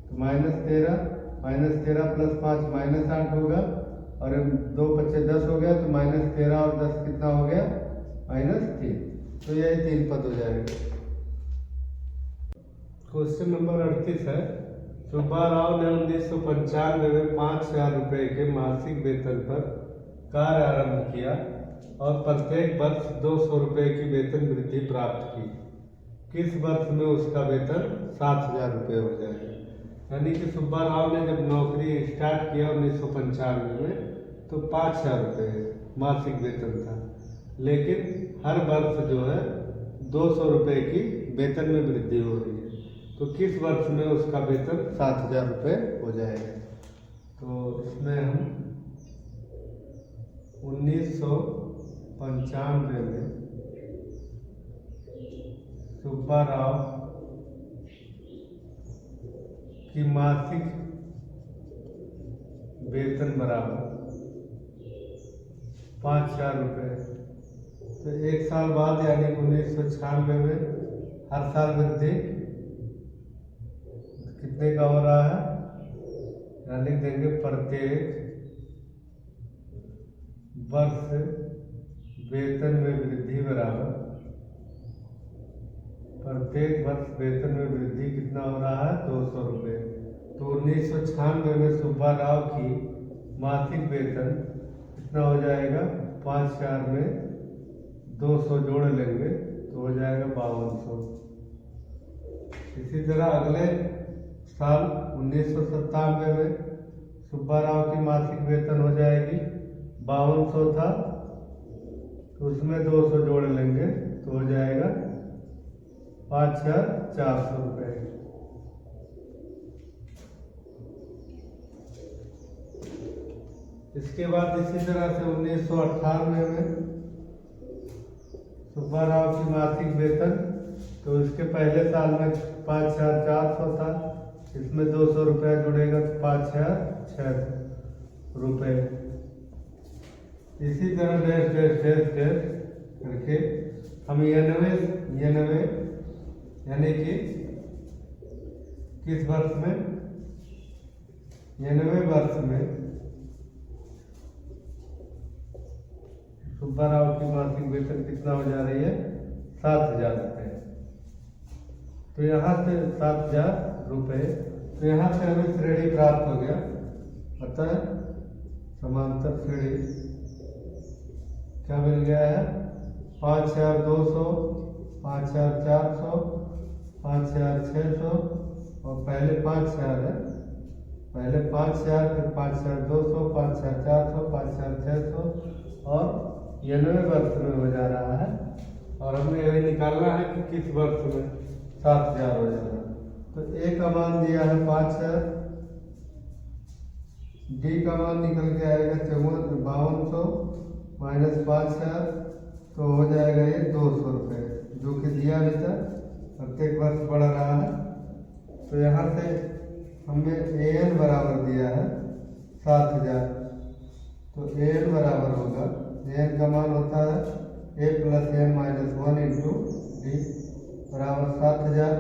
तो -13 प्लस 5 -8 होगा और 2 × 10 हो गया, तो -13 और 10 कितना हो गया, -3। तो यही 3 पद हो जाएंगे। क्वेश्चन नंबर 38 है, सुब्बा राव ने 1995 में 5,000 रुपये के मासिक वेतन पर कार्य आरंभ किया और प्रत्येक वर्ष 200 रुपये की वेतन वृद्धि प्राप्त की। किस वर्ष में उसका वेतन 7,000 रुपये हो जाएगा। यानी कि सुब्बा राव ने जब नौकरी स्टार्ट किया 1995 में, तो 5,000 रुपये मासिक वेतन था, लेकिन हर वर्ष जो है 200 रुपये की वेतन में वृद्धि हो रही है। तो किस वर्ष में उसका वेतन 7,000 रुपये हो जाएगा। तो इसमें हम 1995 में सुब्बा राव की मासिक वेतन बराबर 5,000 रुपये। तो एक साल बाद यानी 1996 में हर साल वृद्धि कितने का हो रहा है, यहाँ लिख देंगे प्रत्येक वर्ष वेतन में वृद्धि बराबर, प्रत्येक वर्ष वेतन में वृद्धि कितना हो रहा है, 200 रुपये। तो 1996 में सुब्बा राव की मासिक वेतन कितना हो जाएगा, 5,000 में 200 जोड़ लेंगे तो हो जाएगा 5200। इसी तरह अगले साल 1997 में सुब्बा राव की मासिक वेतन हो जाएगी 5200 था, तो उसमें 200 जोड़ लेंगे तो हो जाएगा 5,400 रुपये। इसके बाद इसी तरह से 1998 में सुब्बा राव की मासिक वेतन, तो इसके पहले साल में 5,400 था, इसमें 200 रुपया जुड़ेगा तो 5,600 रुपये। इसी तरह डैश डैश डैश डैश करके हम 99 यानी कि किस वर्ष में, 99 वर्ष में सुब्बा राव की मासिक वेतन कितना हो जा रही है, 7,000 रुपये। तो यहाँ से 7,000 रुपये, तो यहाँ से हमें श्रेणी प्राप्त हो गया, अतः समांतर श्रेणी क्या मिल गया है, 5,200, 5,400, 5,600 और पहले 5,000 है, पहले 5,000 फिर 5,200, 5,400, 5,600 और 99 वर्ष में हो जा रहा है। और हमें यही निकालना है कि किस वर्ष में 7,000 हो जाएगा। तो ए का मान दिया है 5,000, डी का मान निकल के आएगा 5200 माइनस 5,000, तो हो जाएगा ये 200 रुपये, जो कि दिया भी था, प्रत्येक वर्ष बढ़ रहा है। तो यहाँ से हमने AN बराबर दिया है 7,000, तो AN बराबर होगा, AN का मान होता है A + N - 1 × D बराबर 7,000।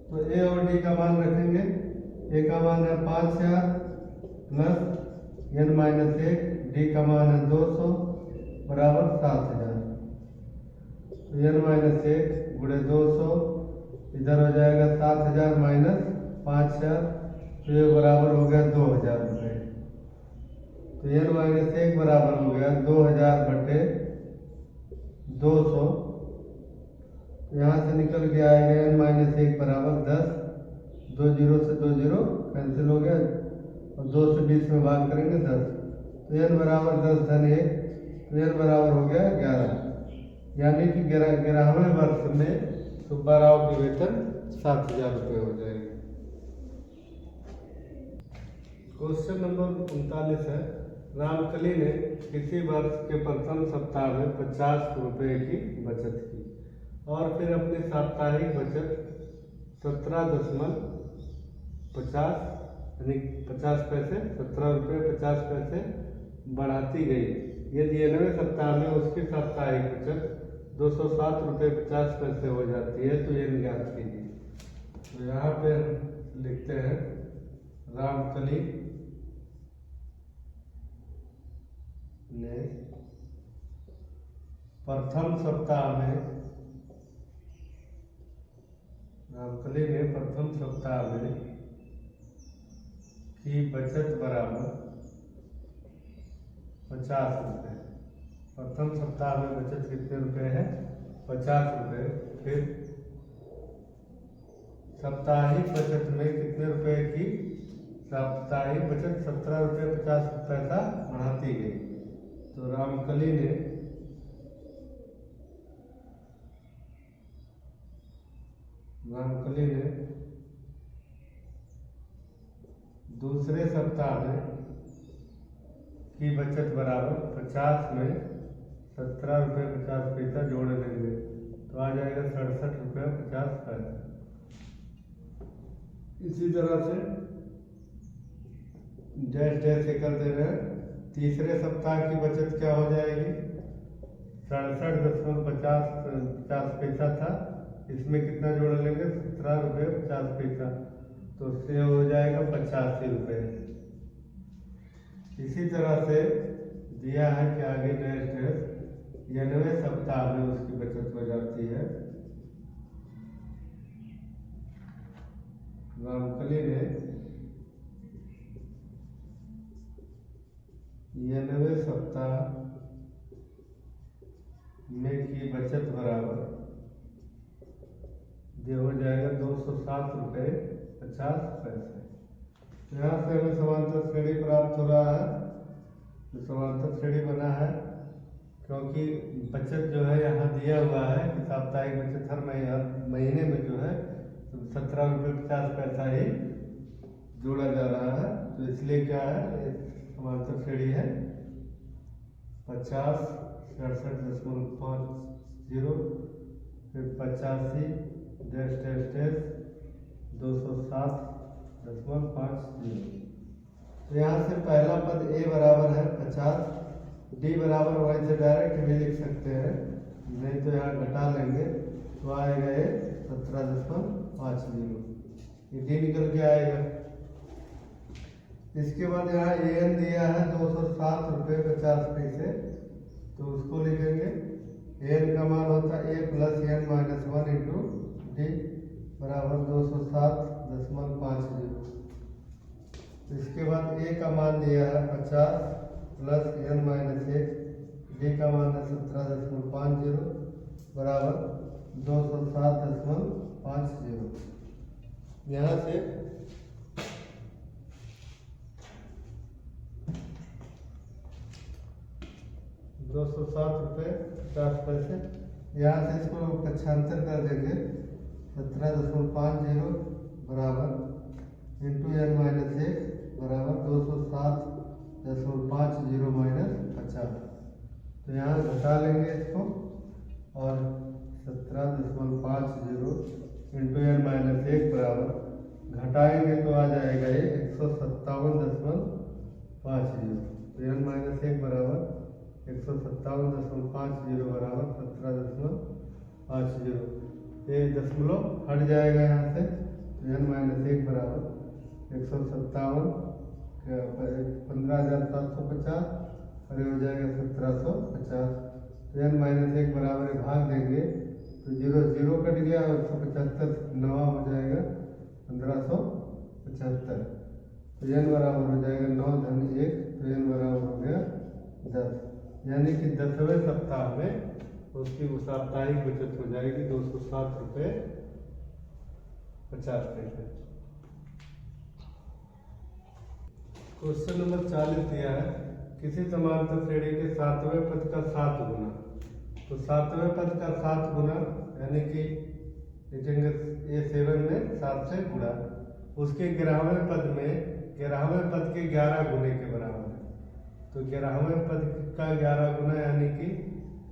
तो A और D का मान रखेंगे, A का मान है 5,000 प्लस N - 1, D का मान है 200 बराबर 7,000। तो N - 1 गुणे 200 इधर हो जाएगा 7,000 माइनस 5,000, तो ये बराबर हो गया 2,000 रुपये। तो N - 1 बराबर हो गया 2,000 बटे 200। यहाँ से निकल के आएगा N - 1 बराबर 10, 2 0 से 2 0 कैंसिल हो गया और 2 से 20 में भाग करेंगे 10, तो N बराबर 10 धन 1, तो N बराबर हो गया 11। यानी कि 11वें वर्ष में सुब्बा राव की वेतन 7,000 रुपये हो जाएगी। क्वेश्चन नंबर 39 है, रामकली ने किसी वर्ष के प्रथम सप्ताह में 50 रुपये की बचत की और फिर अपनी साप्ताहिक बचत 17.50 यानी 50 पैसे 17 रुपये 50 पैसे बढ़ाती गई। यदि 99वें सप्ताह में उसकी साप्ताहिक बचत 207 रुपये 50 पैसे हो जाती है तो ये ज्ञात कीजिए। तो यहाँ पे लिखते हैं रामकली ने प्रथम सप्ताह में की बचत बराबर 50 रुपये। प्रथम सप्ताह में बचत कितने रुपए है? 50 रुपये। फिर साप्ताहिक बचत में कितने रुपए की? साप्ताहिक बचत 17 रुपये 50 पैसा बढ़ाती गई। तो रामकली ने दूसरे सप्ताह में की बचत बराबर 50 में 17 रुपये 50 पैसा जोड़ लेंगे तो आ जाएगा 67 रुपये 50 पैसा। इसी तरह से डैश डैश से कर दे रहे हैं। तीसरे सप्ताह की बचत क्या हो जाएगी? 67.50 पैसा था, इसमें कितना जोड़ लेंगे? 17 रुपये 50 पैसा, तो उससे हो जाएगा 85 रुपये। इसी तरह से दिया है कि आगे डैश डैश 90वें सप्ताह में उसकी बचत हो जाती है। रामकली ने 90वें सप्ताह में की बचत बराबर जो हो जाएगा 207 रुपये 50 पैसे। यहाँ से हमें समांतर श्रेणी प्राप्त हो रहा है। तो समांतर श्रेणी बना है क्योंकि बचत जो है यहाँ दिया हुआ है कि साप्ताहिक बचत हर महीने में जो है 17 रुपये 50 पैसा ही जोड़ा जा रहा है। तो इसलिए क्या है, समांतर श्रेणी है 50 67.50 फिर 85 डैश डैश डैश 207.50। तो यहाँ से पहला पद a बराबर है 50, d बराबर y से डायरेक्ट भी लिख सकते हैं, नहीं तो यहाँ घटा लेंगे तो आएगा ये 17.50। ये d निकल के आएगा। इसके बाद यहाँ an दिया है 207 रुपये 50 पैसे, तो उसको लिखेंगे। an का मान होता है a plus n minus 1 into d बराबर 207.50। इसके बाद a का मान दिया है 50 प्लस n माइनस 1, d का मान है 17.50 बराबर 207.50। यहाँ से 207 रुपये 50 पैसे। यहाँ से इसको पक्षांतर कर देंगे 17.50 बराबर इंटू n माइनस 1 बराबर 207.50 माइनस 50। तो यहाँ घटा लेंगे इसको और 17.50 इंटू n माइनस 1 बराबर घटाएंगे तो आ जाएगा ये 157.50। तो n माइनस 1 बराबर 157.50 बराबर 17.50। ये दशमलव हट जाएगा यहाँ से, तो n माइनस 1 बराबर 157 15,750 और ये हो जाएगा 1750। तो n माइनस 1 बराबर भाग देंगे तो 0 कट गया और 175 नवा हो जाएगा 1575। तो n बराबर हो जाएगा 9 धन 1, तो n बराबर हो गया 10। यानी कि 10वें सप्ताह में उसकी साप्ताहिक बचत हो जाएगी 207 रुपये 50 पैसे। क्वेश्चन नंबर 40 दिया है, किसी समांतर श्रेणी के 7वें पद का 7 गुना। तो 7वें पद का 7 गुना यानी कि लिखेंगे A7 में 7 से गुणा, उसके 11वें पद में 11वें पद के 11 गुने के बराबर है। तो 11वें पद का 11 गुना यानी कि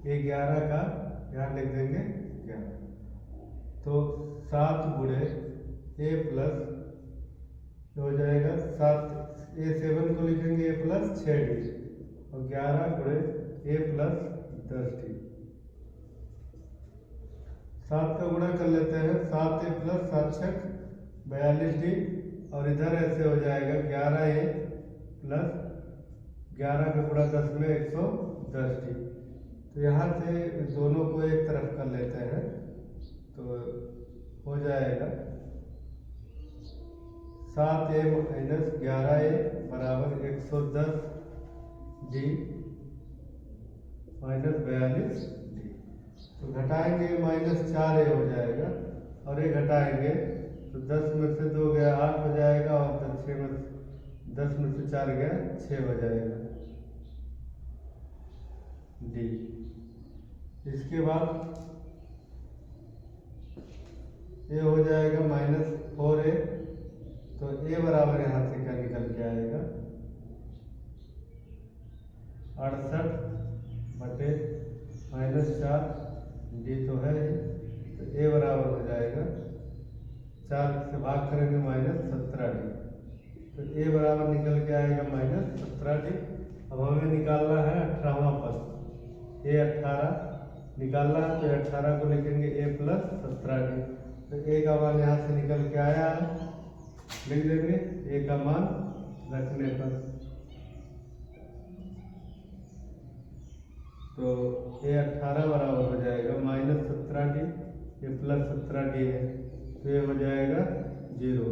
ये 11 का यहाँ लिख देंगे 11। तो 7 गुणे a प्लस हो जाएगा 7, A7 को लिखेंगे a प्लस 6d और 11 गुणे a प्लस 10d। 7 का गुणा कर लेते हैं, 7a प्लस 7 6 42d और इधर ऐसे हो जाएगा 11a प्लस 11 का गुणा 10 में 110d। तो यहाँ से दोनों को एक तरफ कर लेते हैं तो हो जाएगा 7a माइनस 11a बराबर 110d माइनस 42d। तो घटाएंगे -4a हो जाएगा और ये घटाएंगे तो 10 में से 2 गया 8 हो जाएगा और 10 में से 4 गया 6 हो जाएगा d। इसके बाद ये हो जाएगा -4a। तो a बराबर यहाँ से क्या निकल के आएगा 68 बटे -4 d तो है तो a बराबर हो जाएगा 4 से भाग करेंगे -17d। तो a बराबर निकल के आएगा -17d। अब हमें निकालना है 18वां पद। a 18 निकालना है तो 18 को लिखेंगे a प्लस 17d। तो a का मान यहाँ से निकल के आया है, लिख देंगे a का मान रखने पर। तो a 18 बराबर हो जाएगा -17d, ये प्लस 17d है तो ये हो जाएगा 0।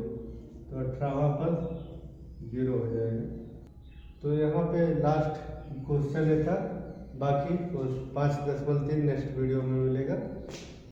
तो 18वां पद 0 हो जाएगा। तो यहाँ पे लास्ट क्वेश्चन है था, बाकी 5.3 नेक्स्ट वीडियो में मिलेगा।